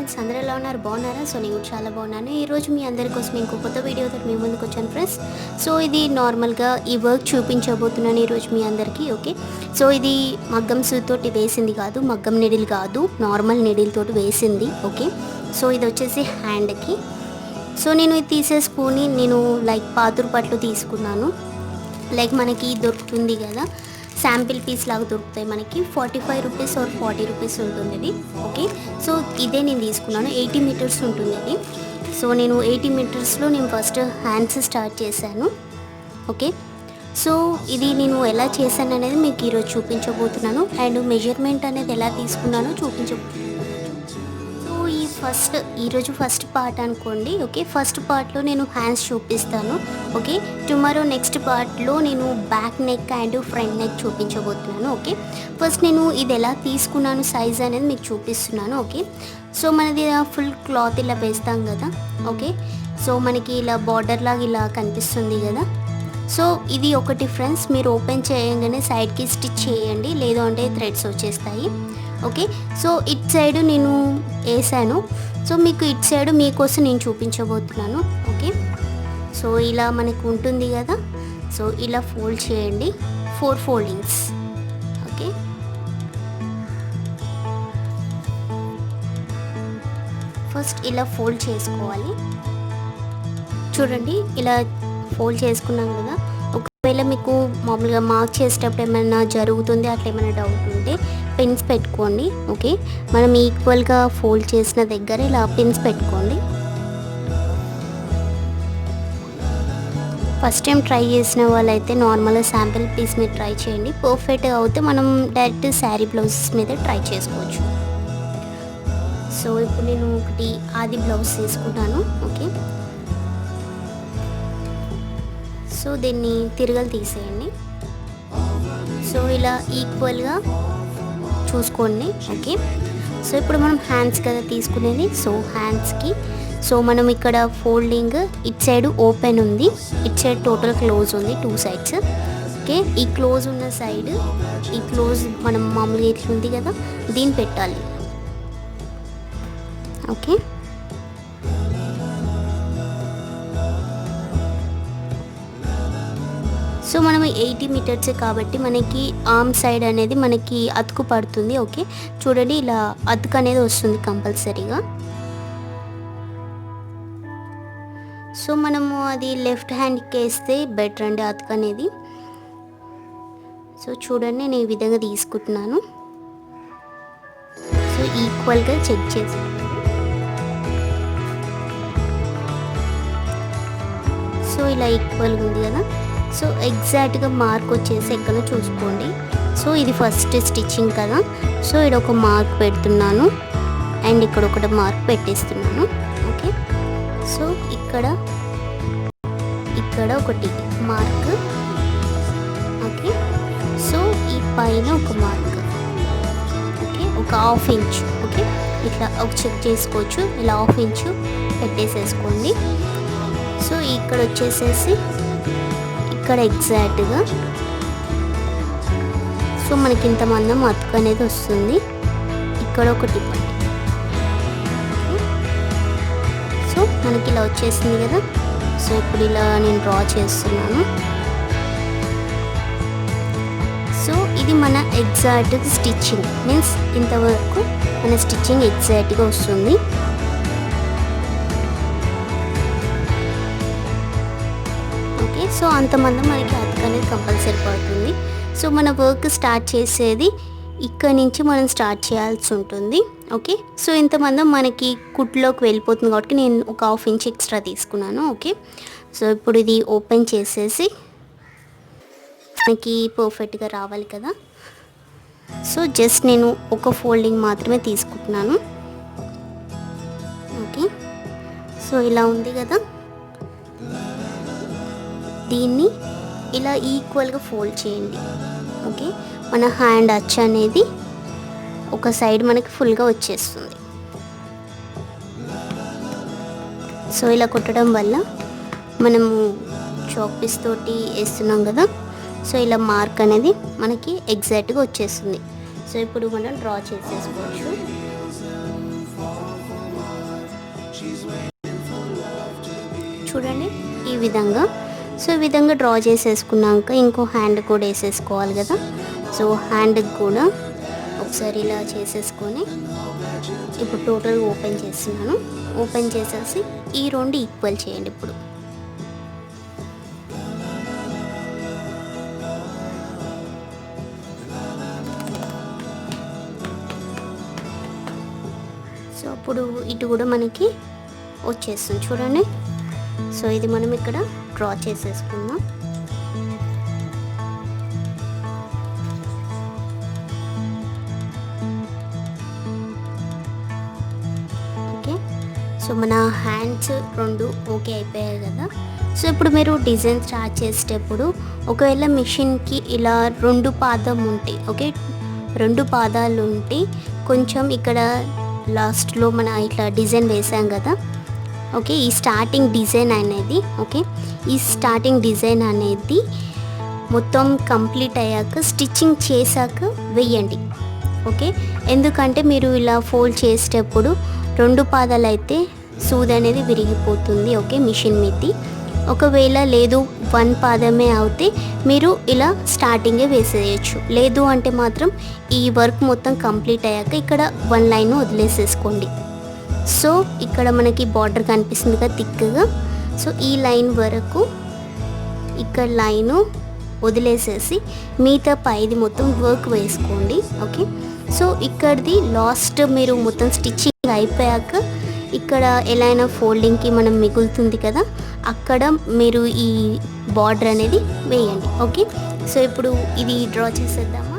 Friends, అందరూ ఎలా ఉన్నారు? బాగున్నారా? సో నేను చాలా బాగున్నాను. ఈరోజు మీ అందరి కోసం ఇంకో కొత్త వీడియోతో మీ ముందుకు వచ్చాను ఫ్రెండ్స్. సో ఇది నార్మల్గా ఈ వర్క్ చూపించబోతున్నాను ఈరోజు మీ అందరికీ. ఓకే, సో ఇది మగ్గం సూతోటి వేసింది కాదు, మగ్గం నీడిల్ కాదు, నార్మల్ నీడిల్ తోటి వేసింది. ఓకే, సో ఇది వచ్చేసి హ్యాండ్కి. సో నేను ఇది తీసేసుకొని నేను లైక్ పాతురు పట్లు తీసుకున్నాను. లైక్ మనకి దొరుకుతుంది కదా, శాంపిల్ పీస్ లాగా దొరుకుతాయి మనకి. 45 రూపీస్ ఆర్ 40 రూపీస్ ఉంటుంది ఇది. ఓకే, సో ఇదే నేను తీసుకున్నాను. 80 మీటర్స్ ఉంటుంది ఇది. సో నేను 80 మీటర్స్లో నేను ఫస్ట్ హ్యాండ్స్ స్టార్ట్ చేశాను. ఓకే, సో ఇది నేను ఎలా చేశాను అనేది మీకు ఈరోజు చూపించబోతున్నాను. అండ్ మెజర్మెంట్ అనేది ఎలా తీసుకున్నానో చూపించబోతున్నాను. ఈరోజు ఫస్ట్ పార్ట్ అనుకోండి. ఓకే, ఫస్ట్ పార్ట్లో నేను హ్యాండ్స్ చూపిస్తాను. ఓకే, టుమారో నెక్స్ట్ పార్ట్లో నేను back neck and front neck చూపించబోతున్నాను. ఓకే, ఫస్ట్ నేను ఇది ఎలా తీసుకున్నాను సైజ్ అనేది మీకు చూపిస్తున్నాను. ఓకే, సో మనది ఫుల్ క్లాత్ ఇలా వేస్తాం కదా. ఓకే, సో మనకి ఇలా బార్డర్ లాగా ఇలా కనిపిస్తుంది కదా. సో ఇది ఒకటి ఫ్రెండ్స్, మీరు ఓపెన్ చేయగానే సైడ్కి స్టిచ్ చేయండి, లేదు అంటే థ్రెడ్స్ వచ్చేస్తాయి. ఓకే, సో ఇట్ సైడ్ నేను వేసాను. సో మీకు ఇట్ సైడ్ మీకోసం నేను చూపించబోతున్నాను. ఓకే, సో ఇలా మనకు ఉంటుంది కదా. సో ఇలా ఫోల్డ్ చేయండి, 4 ఫోల్డింగ్స్. ఓకే, ఫస్ట్ ఇలా ఫోల్డ్ చేసుకోవాలి. చూడండి, ఇలా ఫోల్డ్ చేసుకున్నాం కదా. ఒకవేళ మీకు మామూలుగా మార్క్ చేసేటప్పుడు ఏమైనా జరుగుతుంది, అట్లా ఏమైనా డౌట్ ఉంటే పిన్స్ పెట్టుకోండి. ఓకే, మనం ఈక్వల్గా ఫోల్డ్ చేసిన దగ్గర ఇలా పిన్స్ పెట్టుకోండి. ఫస్ట్ టైం ట్రై చేసిన వాళ్ళైతే నార్మల్గా శాంపిల్ పీస్ మీద ట్రై చేయండి. పర్ఫెక్ట్గా అవుతే మనం డైరెక్ట్ శారీ బ్లౌజెస్ మీద ట్రై చేసుకోవచ్చు. సో ఇప్పుడు నేను ఒకటి ఆది బ్లౌజ్ తీసుకున్నాను. ఓకే, సో దీన్ని తిరగలు తీసేయండి. సో ఇలా ఈక్వల్గా చూసుకోండి. ఓకే, సో ఇప్పుడు మనం హ్యాండ్స్ కదా తీసుకునేది. సో హ్యాండ్స్కి సో మనం ఇక్కడ ఫోల్డింగ్ ఇట్ సైడ్ ఓపెన్ ఉంది, ఇట్ సైడ్ టోటల్ క్లోజ్ ఉంది, 2 సైడ్స్. ఓకే, ఈ క్లోజ్ ఉన్న సైడ్, ఈ క్లోజ్ మనం మామూలుగా ఇట్లా ఉంది కదా, దీన్ని పెట్టాలి. ఓకే, సో మనం 80 మీటర్స్ కాబట్టి మనకి ఆర్మ్ సైడ్ అనేది మనకి అతుకు పడుతుంది. ఓకే, చూడండి ఇలా అతుకు అనేది వస్తుంది కంపల్సరీగా. సో మనము అది లెఫ్ట్ హ్యాండ్కి వేస్తే బెటర్ అండి అతుకు అనేది. సో చూడండి, నేను ఈ విధంగా తీసుకుంటున్నాను. సో ఈక్వల్గా చెక్ చేసి, సో ఇలా ఈక్వల్గా ఉంది కదా. సో ఎగ్జాక్ట్గా మార్క్ వచ్చేసి ఎక్కడ చూసుకోండి. సో ఇది ఫస్ట్ స్టిచ్చింగ్ కదా. సో ఇక్కడ ఒక మార్క్ పెడుతున్నాను అండ్ ఇక్కడ ఒకటి మార్క్ పెట్టేస్తున్నాను. ఓకే, సో ఇక్కడ ఒకటి మార్క్. ఓకే, సో ఈ పైన ఒక మార్క్. ఓకే, ఒక 1/2 ఇంచ్. ఓకే, ఇట్లా ఒక చెక్ చేసుకోవచ్చు. ఇలా 1/2 ఇంచ్ పెట్టేసేసుకోండి. సో ఇక్కడ వచ్చేసేసి ఇక్కడ ఎగ్జాక్ట్గా సో మనకి ఇంత మందం అతుకు అనేది వస్తుంది. ఇక్కడ ఒకటి పట్టి, సో మనకి ఇలా వచ్చేసింది కదా. సో ఇప్పుడు ఇలా నేను డ్రా చేస్తున్నాను. సో ఇది మన ఎగ్జాక్ట్ స్టిచ్చింగ్, మీన్స్ ఇంతవరకు మన స్టిచ్చింగ్ ఎగ్జాక్ట్గా వస్తుంది. సో అంతమంది మనకి అతుకు అనేది కంపల్సరీ పడుతుంది. సో మన వర్క్ స్టార్ట్ చేసేది ఇక్కడ నుంచి మనం స్టార్ట్ చేయాల్సి ఉంటుంది. ఓకే, సో ఇంతమంది మనకి కుట్లోకి వెళ్ళిపోతుంది కాబట్టి నేను ఒక 1/2 ఇంచ్ ఎక్స్ట్రా తీసుకున్నాను. ఓకే, సో ఇప్పుడు ఇది ఓపెన్ చేసేసి మనకి పర్ఫెక్ట్గా రావాలి కదా. సో జస్ట్ నేను ఒక ఫోల్డింగ్ మాత్రమే తీసుకుంటున్నాను. ఓకే, సో ఇలా ఉంది కదా. దీన్ని ఇలా ఈక్వల్గా ఫోల్డ్ చేయండి. ఓకే, మన హ్యాండ్ అచ్ అనేది ఒక సైడ్ మనకి ఫుల్గా వచ్చేస్తుంది. సో ఇలా కుట్టడం వల్ల మనము చాక్ పీస్ తోటి వేస్తున్నాం కదా. సో ఇలా మార్క్ అనేది మనకి ఎగ్జాక్ట్గా వచ్చేస్తుంది. సో ఇప్పుడు మనం డ్రా చేసేసుకోవచ్చు. చూడండి ఈ విధంగా. సో ఈ విధంగా డ్రా చేసేసుకున్నాక ఇంకో హ్యాండ్ కూడా వేసేసుకోవాలి కదా. సో హ్యాండ్కి కూడా ఒకసారి ఇలా చేసేసుకొని ఇప్పుడు టోటల్ ఓపెన్ చేస్తున్నాను. ఓపెన్ చేసేసి ఈ రెండు ఈక్వల్ చేయండి. ఇప్పుడు సో అప్పుడు ఇటు కూడా మనకి వచ్చేస్తుంది చూడండి. సో ఇది మనం ఇక్కడ డ్రా చేసేసుకుందాం. ఓకే, సో మన హ్యాండ్స్ రెండు ఓకే అయిపోయాయి కదా. సో ఇప్పుడు మీరు డిజైన్ స్టార్ట్ చేసేటప్పుడు ఒకవేళ మిషన్కి ఇలా రెండు పాదం ఉంటే, ఓకే, రెండు పాదాలు ఉంటే కొంచెం ఇక్కడ లాస్ట్లో మన ఇట్లా డిజైన్ వేసాం కదా. ఓకే, ఈ స్టార్టింగ్ డిజైన్ అనేది, ఓకే, ఈ స్టార్టింగ్ డిజైన్ అనేది మొత్తం కంప్లీట్ అయ్యాక స్టిచ్చింగ్ చేశాక వేయండి. ఓకే, ఎందుకంటే మీరు ఇలా ఫోల్డ్ చేసేటప్పుడు రెండు పాదాలు అయితే సూది అనేది విరిగిపోతుంది. ఓకే, మిషన్ మీది. ఒకవేళ లేదు వన్ పాదమే అవుతే మీరు ఇలా స్టార్టింగే వేసేయచ్చు. లేదు అంటే మాత్రం ఈ వర్క్ మొత్తం కంప్లీట్ అయ్యాక ఇక్కడ వన్ లైన్ వదిలేసేసుకోండి. సో ఇక్కడ మనకి బార్డర్ కనిపిస్తుంది కదా థిక్గా. సో ఈ లైన్ వరకు ఇక్కడ లైను వదిలేసేసి మిగతా పైది మొత్తం వర్క్ వేసుకోండి. ఓకే, సో ఇక్కడిది లాస్ట్ మీరు మొత్తం స్టిచ్చింగ్ అయిపోయాక ఇక్కడ ఎలా అయినా ఫోల్డింగ్కి మనం మిగులుతుంది కదా, అక్కడ మీరు ఈ బార్డర్ అనేది వేయండి. ఓకే, సో ఇప్పుడు ఇది డ్రా చేసేద్దామా.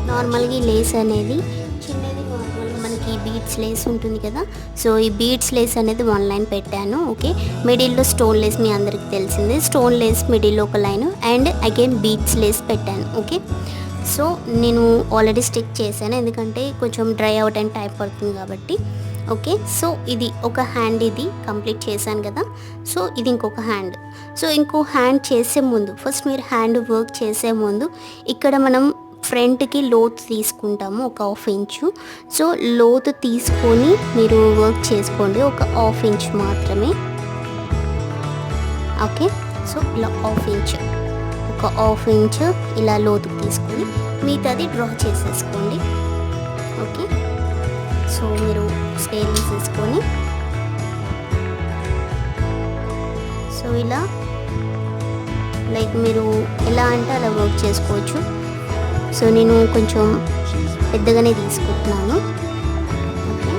నార్మల్గా ఈ లేస్ అనేది చిన్నది, నార్మల్గా మనకి బీడ్స్ లేస్ ఉంటుంది కదా. సో ఈ బీడ్స్ లేస్ అనేది వన్ లైన్ పెట్టాను. ఓకే, మిడిల్లో స్టోన్ లేస్ మీ అందరికి తెలిసిందే. స్టోన్ లేస్ మిడిల్లో ఒక line and again beads lace పెట్టాను. ఓకే, సో నేను ఆల్రెడీ స్టిక్ చేశాను ఎందుకంటే కొంచెం డ్రై అవుట్ అండ్ టైం పడుతుంది కాబట్టి. ఓకే, సో ఇది ఒక హ్యాండ్ ఇది కంప్లీట్ చేశాను కదా. సో ఇది ఇంకొక హ్యాండ్. సో ఇంకో హ్యాండ్ చేసే ముందు ఫస్ట్ మీరు హ్యాండ్ వర్క్ చేసే ముందు ఇక్కడ మనం ఫ్రంట్కి లోతు తీసుకుంటాము ఒక 1/2 ఇంచు. సో లోతు తీసుకొని మీరు వర్క్ చేసుకోండి, ఒక 1/2 ఇంచ్ మాత్రమే. ఓకే, సో ఇలా 1/2 ఇంచ్, ఒక 1/2 ఇంచ్ ఇలా లోతుకు తీసుకొని మిగతాది డ్రా చేసేసుకోండి. ఓకే, సో మీరు స్కేల్ తీసేసుకొని సో ఇలా లైక్ మీరు ఎలా అంటే అలా వర్క్ చేసుకోవచ్చు. సో నేను కొంచెం పెద్దగానే తీసుకుంటున్నాను. ఓకే,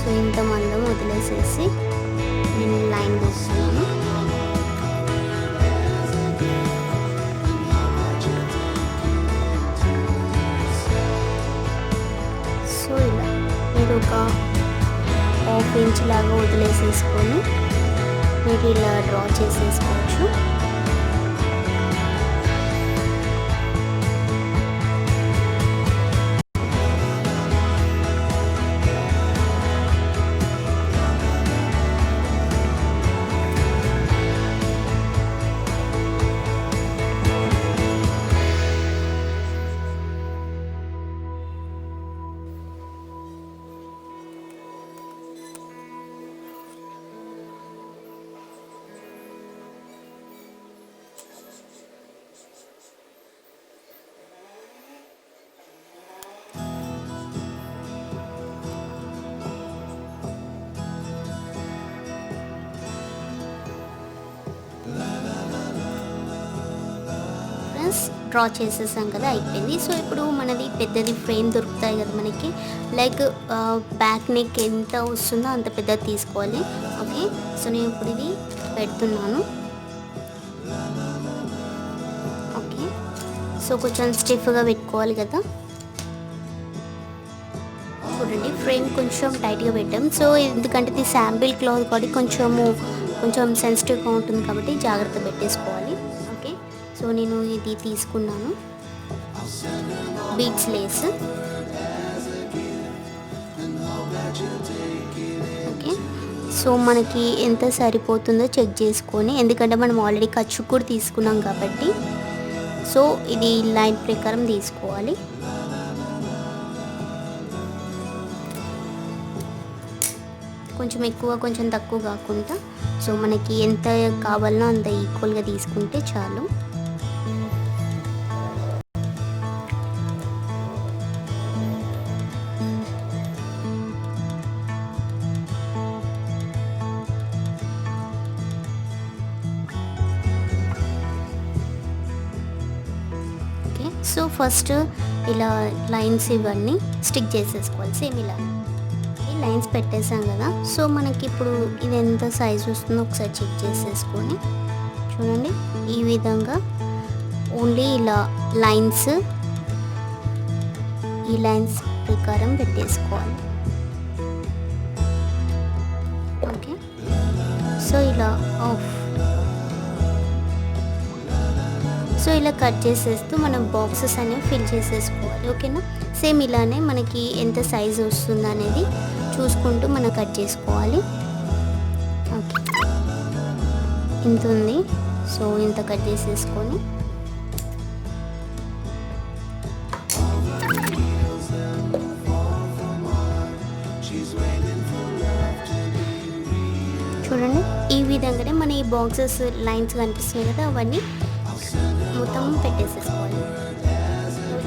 సో ఇంత మందం వదిలేసేసి నేను లైన్ వేస్తున్నాను. సో ఇలా మీరు ఒక 1/2 ఇంచ్ లాగా వదిలేసేసుకొని మీరు ఇలా డ్రా చేసేసుకోవచ్చు. డ్రా చేసేసాం కదా, అయిపోయింది. సో ఇప్పుడు మనది పెద్దది ఫ్రేమ్ దొరుకుతాయి కదా మనకి, లైక్ బ్యాక్ నెక్ ఎంత వస్తుందో అంత పెద్దది తీసుకోవాలి. ఓకే, సో నేను ఇప్పుడు ఇది పెడుతున్నాను. ఓకే, సో కొంచెం స్టిఫ్గా పెట్టుకోవాలి కదా. చూడండి ఫ్రేమ్ కొంచెం టైట్గా పెట్టాం. సో ఎందుకంటే ఇది శాంపిల్ క్లాత్ కాబట్టి కొంచెం సెన్సిటివ్గా ఉంటుంది కాబట్టి జాగ్రత్త పెట్టేసుకోవాలి. ఓకే, సో నేను ఇది తీసుకున్నాను బీడ్స్ లేస్. ఓకే, సో మనకి ఎంత సరిపోతుందో చెక్ చేసుకొని, ఎందుకంటే మనం ఆల్రెడీ ఖర్చు కూడా తీసుకున్నాం కాబట్టి సో ఇది లైన్ ప్రకారం తీసుకోవాలి. కొంచెం ఎక్కువ కొంచెం తక్కువ కాకుండా సో మనకి ఎంత కావాలనో అంత ఈక్వల్గా తీసుకుంటే చాలు. సో ఫస్ట్ ఇలా లైన్స్ ఇవన్నీ స్టిక్ చేసేసుకోవాలి. సేమ్ ఇలా ఈ లైన్స్ పెట్టేసాం కదా. సో మనకి ఇప్పుడు ఇది ఎంత సైజ్ వస్తుందో ఒకసారి చెక్ చేసేసుకొని చూడండి, ఈ విధంగా ఓన్లీ ఇలా లైన్స్, ఈ లైన్స్ ప్రకారం పెట్టేసుకోవాలి. ఓకే, సో ఇలా సో ఇలా కట్ చేసేస్తూ మనం బాక్సెస్ అనేవి ఫిల్ చేసేసుకోవాలి. ఓకేనా, సేమ్ ఇలానే మనకి ఎంత సైజ్ వస్తుంది అనేది చూసుకుంటూ మనం కట్ చేసుకోవాలి. ఓకే, ఇంత ఉంది, సో ఇంత కట్ చేసేసుకొని చూడండి, ఈ విధంగానే మన ఈ బాక్సెస్ లైన్స్ కనిపిస్తున్నాయి కదా, అవన్నీ మొత్తం పెట్టేసేసుకోవాలి.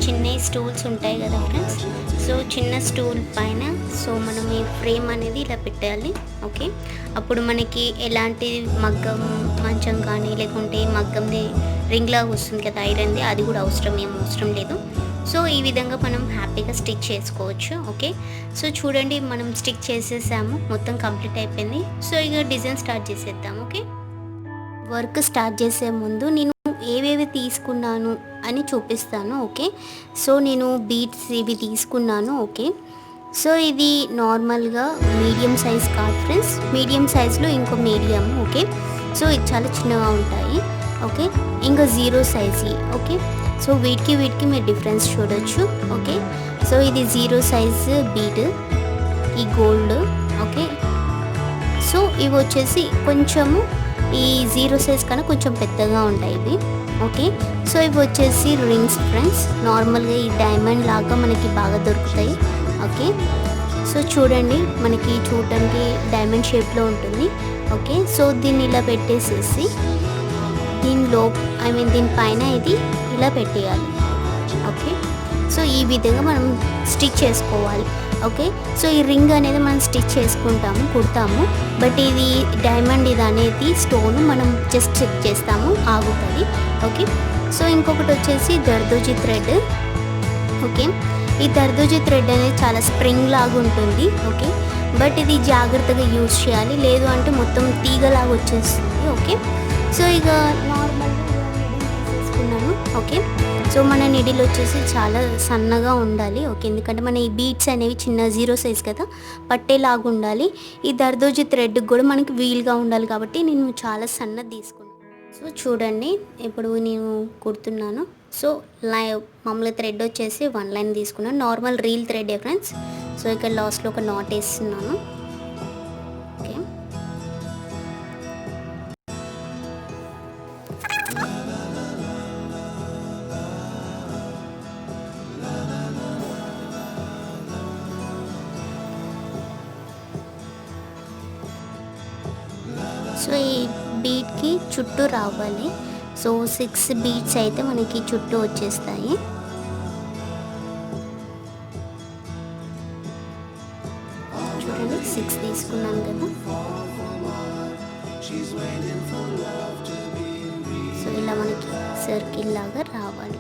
చిన్న స్టూల్స్ ఉంటాయి కదా ఫ్రెండ్స్, సో చిన్న స్టూల్ పైన సో మనం ఈ ఫ్రేమ్ అనేది ఇలా పెట్టాలి. ఓకే, అప్పుడు మనకి ఎలాంటి మగ్గం మంచం కానీ లేకుంటే మగ్గంది రింగ్ లాగా వస్తుంది కదా ఐరన్ది, అది కూడా ఏం అవసరం లేదు. సో ఈ విధంగా మనం హ్యాపీగా స్టిచ్ చేసుకోవచ్చు. ఓకే, సో చూడండి మనం స్టిచ్ చేసేసాము, మొత్తం కంప్లీట్ అయిపోయింది. సో ఇక డిజైన్ స్టార్ట్ చేసేద్దాం. ఓకే, వర్క్ స్టార్ట్ చేసే ముందు నేను ఏవేవి తీసుకున్నాను అని చూపిస్తాను. ఓకే, సో నేను బీడ్స్ ఇవి తీసుకున్నాను. ఓకే, సో ఇది నార్మల్గా మీడియం సైజ్ కాదు ఫ్రెండ్స్, మీడియం సైజ్లో ఇంకో మీడియం. ఓకే, సో ఇది చాలా చిన్నగా ఉంటాయి. ఓకే, ఇంకా 0 సైజీ. ఓకే, సో వీటికి మీరు డిఫరెన్స్ చూడొచ్చు. ఓకే, సో ఇది 0 సైజ్ బీడ్, ఈ గోల్డ్. ఓకే, సో ఇవి వచ్చేసి కొంచెము ఈ 0 సైజ్ కన్నా కొంచెం పెద్దగా ఉంటాయి ఇవి. ఓకే, సో ఇవి వచ్చేసి రింగ్స్ ఫ్రెండ్స్, నార్మల్గా ఈ డైమండ్ లాగా మనకి బాగా దొరుకుతాయి. ఓకే, సో చూడండి మనకి చూడటానికి డైమండ్ షేప్లో ఉంటుంది. ఓకే, సో దీన్ని ఇలా పెట్టేసేసి దీనిపైన ఇది ఇలా పెట్టేయాలి. ఓకే, సో ఈ విధంగా మనం స్టిచ్ చేసుకోవాలి. ఓకే, సో ఈ రింగ్ అనేది మనం స్టిచ్ చేసుకుంటాము, కుడతాము, బట్ ఇది డైమండ్ ఇది అనేది స్టోన్ మనం జస్ట్ చెక్ చేస్తాము, ఆగుతుంది. ఓకే, సో ఇంకొకటి వచ్చేసి దర్దోజీ థ్రెడ్. ఓకే, ఈ దర్దోజీ థ్రెడ్ అనేది చాలా స్ప్రింగ్ లాగా ఉంటుంది. ఓకే, బట్ ఇది జాగ్రత్తగా యూజ్ చేయాలి, లేదు అంటే మొత్తం తీగలాగా వచ్చేస్తుంది. ఓకే, సో ఇక నార్మల్గా తీసుకున్నాను. ఓకే, సో మన నిడిల్ వచ్చేసి చాలా సన్నగా ఉండాలి. ఓకే, ఎందుకంటే మన ఈ బీడ్స్ అనేవి చిన్న 0 సైజ్ కదా, పట్టేలాగా ఉండాలి. ఈ దర్దోజీ థ్రెడ్ కూడా మనకి వీల్గా ఉండాలి కాబట్టి నేను చాలా సన్నది తీసుకున్నాను. సో చూడండి ఇప్పుడు నేను కుడుతున్నాను. సో మామూలుగా థ్రెడ్ వచ్చేసి 1 లైన్ తీసుకున్నాను, normal reel thread friends. So ఇక్కడ లాస్ట్లో ఒక నాట్ వేస్తున్నాను. ఓకే, సో ఈ బీట్కి చుట్టూ రావాలి. సో 6 బీట్స్ అయితే మనకి చుట్టూ వచ్చేస్తాయి. చూడండి 6 తీసుకున్నాను కదా. సో ఇలా మనకి సర్కిల్ లాగా రావాలి.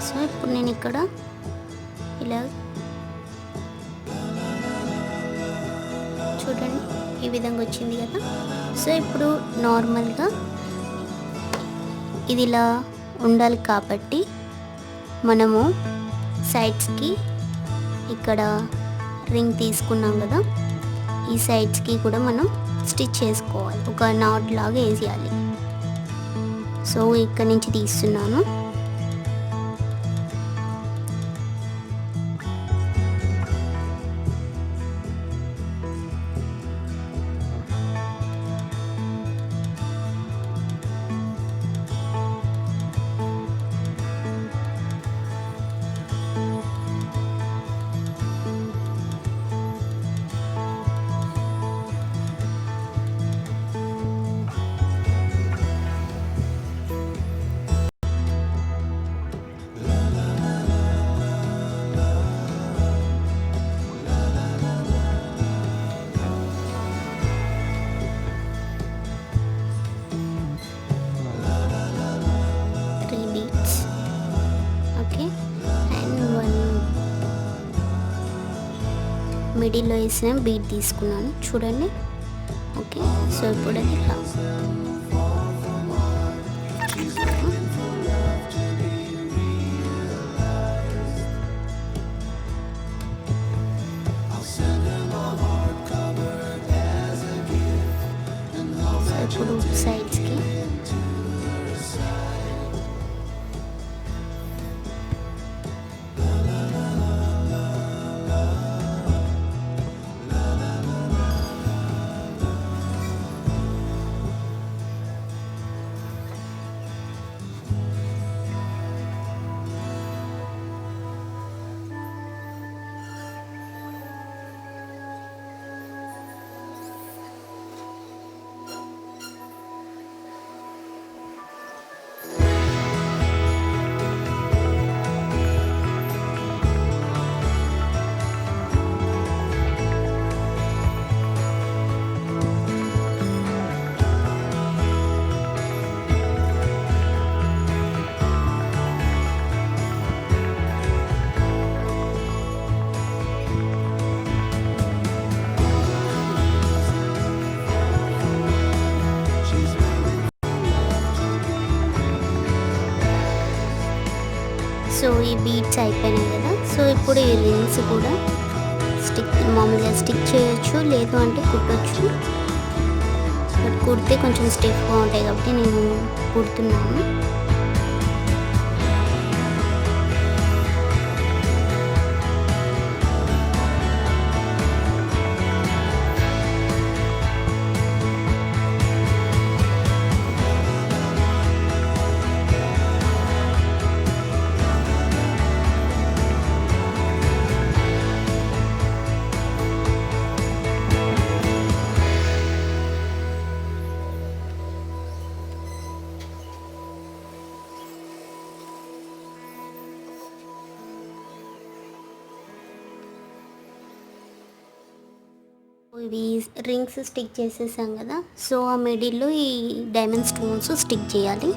సో ఇప్పుడు నేను ఇక్కడ ఇలా చూడండి ఈ విధంగా వచ్చింది కదా. సో ఇప్పుడు నార్మల్గా ఇది ఇలా ఉండాలి కాబట్టి మనము సైడ్స్కి ఇక్కడ రింగ్ తీసుకున్నాం కదా, ఈ సైడ్స్కి కూడా మనం స్టిచ్ చేసుకోవాలి, ఒక నాట్ లాగా వేసేయాలి. సో ఇక్కడ నుంచి తీస్తున్నాను. మిడిల్లో వేసిన బీట్ తీసుకున్నాను చూడండి. ఓకే, సో ఇప్పుడు అది ఇలా ఇప్పుడు సైడ్స్కి సో ఈ బీట్స్ అయిపోయినాయి కదా. సో ఇప్పుడు ఈ రింగ్స్ కూడా మామూలుగా స్టిక్ చేయొచ్చు, లేదు అంటే కుట్టొచ్చు. బట్ కుడితే కొంచెం స్టిఫ్గా ఉంటాయి కాబట్టి నేను కుడుతున్నాను. ఇవి రింగ్స్ స్టిక్ చేసేసాం కదా. సో ఆ మిడిల్లో ఈ డైమండ్ స్టోన్స్ స్టిక్ చేయాలి.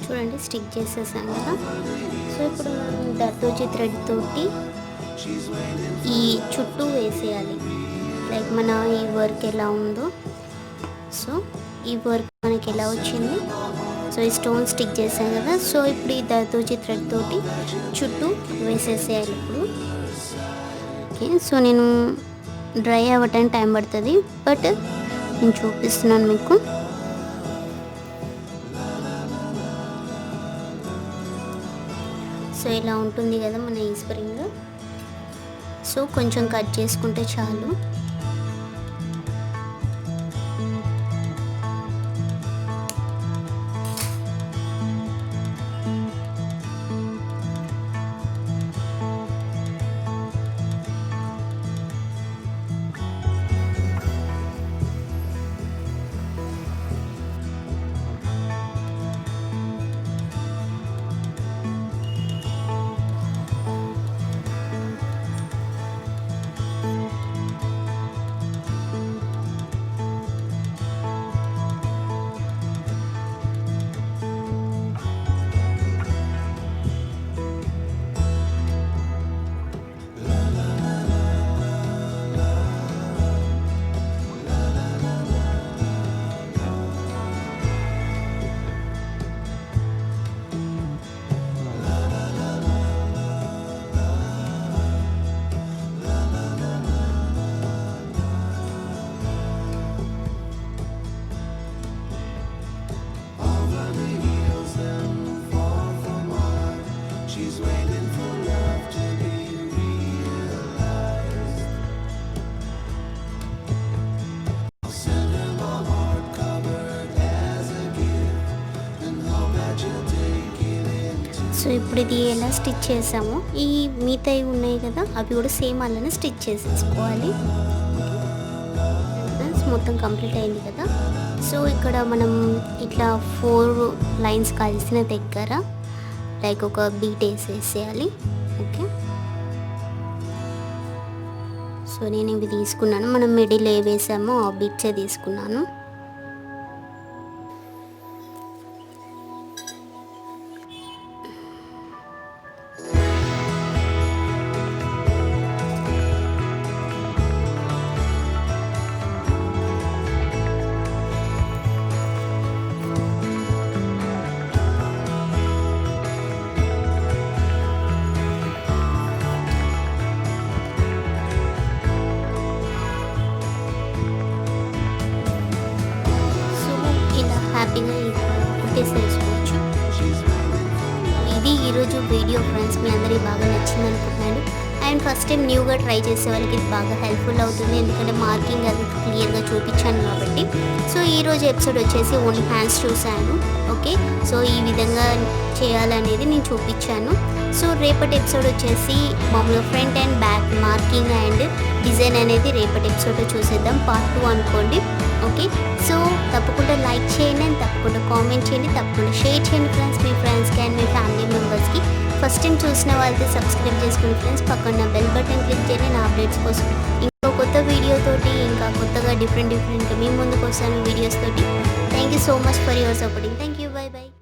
చూడండి స్టిక్ చేసేసాం కదా. సో ఇప్పుడు మనం దర్దోజీ థ్రెడ్ తోటి ఈ చుట్టూ వేసేయాలి. లైక్ మన ఈ వర్క్ ఎలా ఉందో, సో ఈ వర్క్ మనకి ఎలా వచ్చింది. సో ఈ స్టోన్ స్టిక్ చేసాం కదా. సో ఇప్పుడు ఈ దర్దోజీ థ్రెడ్ తోటి చుట్టూ వేసేసేయాలి ఇప్పుడు. ఓకే, సో నేను డ్రై అవ్వటానికి టైం పడుతుంది, బట్ నేను చూపిస్తున్నాను మీకు. సో ఇలా ఉంటుంది కదా మన ఈ స్ప్రింగ్. సో కొంచెం కట్ చేసుకుంటే చాలు. సో ఇప్పుడు ఇది ఎలా స్టిచ్ చేసామో ఈ మిగతాయి ఉన్నాయి కదా, అవి కూడా సేమ్ అలానే స్టిచ్ చేసేసుకోవాలి. మొత్తం కంప్లీట్ అయింది కదా. సో ఇక్కడ మనం ఇట్లా 4 లైన్స్ కలిసిన దగ్గర లైక్ ఒక బీట్ వేసేసేయాలి. ఓకే, సో నేను ఇవి తీసుకున్నాను. మనం మిడిల్ ఏ వేసామో ఆ బీట్సే తీసుకున్నాను. హ్యాపీగా కుట్టేసేసుకోవచ్చు. ఇది ఈరోజు వీడియో ఫ్రెండ్స్, మీ అందరికీ బాగా నచ్చింది అనుకుంటున్నాను. అండ్ ఫస్ట్ టైం న్యూగా ట్రై చేసే వాళ్ళకి ఇది బాగా హెల్ప్ఫుల్ అవుతుంది, ఎందుకంటే మార్కింగ్ అది క్లియర్గా చూపించాను కాబట్టి. సో ఈరోజు ఎపిసోడ్ వచ్చేసి ఓన్లీ హ్యాండ్స్ చూశాను. ఓకే, సో ఈ విధంగా చేయాలనేది నేను చూపించాను. సో రేపటి ఎపిసోడ్ వచ్చేసి మామూలుగా front and back marking and design అనేది రేపటి ఎపిసోడ్లో చూసేద్దాం, పార్ట్ 2 అనుకోండి. ఓకే, సో తప్పకుండా లైక్ చేయండి అండ్ తప్పకుండా కామెంట్ చేయండి, తప్పకుండా షేర్ చేయండి ఫ్రెండ్స్, మీ ఫ్రెండ్స్కి అండ్ మీ ఫ్యామిలీ మెంబర్స్కి. ఫస్ట్ టైం చూసిన వాళ్ళతో సబ్స్క్రైబ్ చేసుకుని ఫ్రెండ్స్, పక్కన బెల్ బటన్ క్లిక్ చేయండి నా అప్డేట్స్ కోసం. ఇంకో కొత్త వీడియోతోటి ఇంకా కొత్తగా డిఫరెంట్గా మీ ముందుకు వస్తాను వీడియోస్ తోటి. Thank you so much for your supporting. Thank